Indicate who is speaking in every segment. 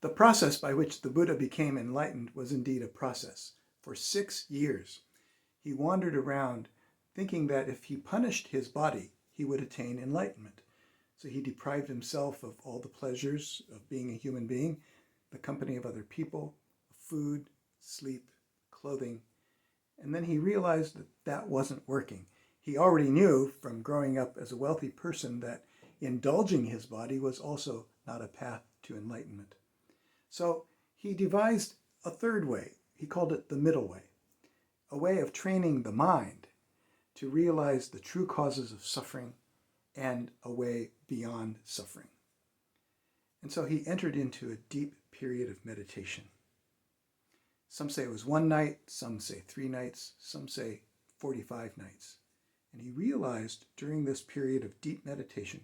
Speaker 1: The process by which the Buddha became enlightened was indeed a process. For 6 years, he wandered around thinking that if he punished his body, he would attain enlightenment. So he deprived himself of all the pleasures of being a human being, the company of other people, food, sleep, clothing. And then he realized that that wasn't working. He already knew from growing up as a wealthy person that indulging his body was also not a path to enlightenment. So he devised a third way. He called it the middle way, a way of training the mind to realize the true causes of suffering and a way beyond suffering. And so he entered into a deep period of meditation. Some say it was 1 night, some say 3 nights, some say 45 nights. And he realized during this period of deep meditation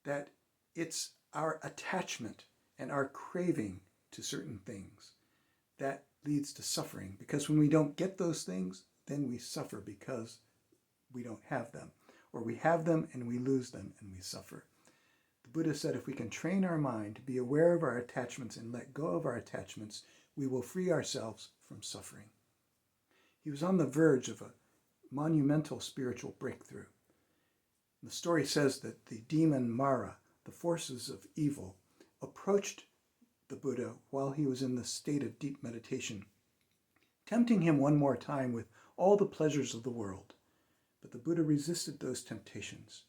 Speaker 1: that it's our attachment and our craving to certain things that leads to suffering. Because when we don't get those things, then we suffer because we don't have them. Or we have them and we lose them and we suffer. The Buddha said if we can train our mind to be aware of our attachments and let go of our attachments, we will free ourselves from suffering. He was on the verge of a monumental spiritual breakthrough. The story says that the demon Mara, the forces of evil, approached the Buddha while he was in the state of deep meditation, tempting him one more time with all the pleasures of the world. But the Buddha resisted those temptations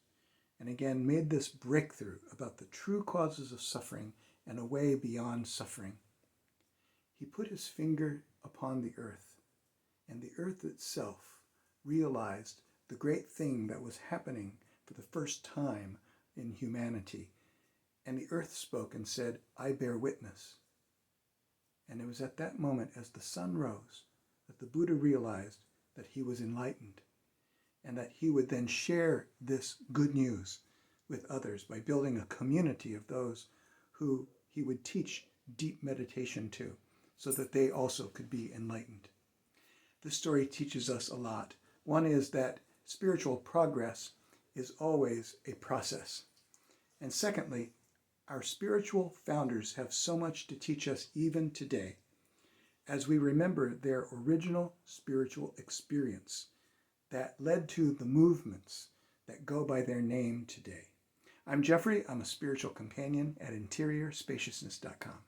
Speaker 1: and again made this breakthrough about the true causes of suffering and a way beyond suffering. He put his finger upon the earth, and the earth itself realized the great thing that was happening for the first time in humanity. And the earth spoke and said, "I bear witness." And it was at that moment, as the sun rose, that the Buddha realized that he was enlightened and that he would then share this good news with others by building a community of those who he would teach deep meditation to so that they also could be enlightened. This story teaches us a lot. One is that spiritual progress is always a process. And secondly, our spiritual founders have so much to teach us even today as we remember their original spiritual experience that led to the movements that go by their name today. I'm Jeffrey. I'm a spiritual companion at interiorspaciousness.com.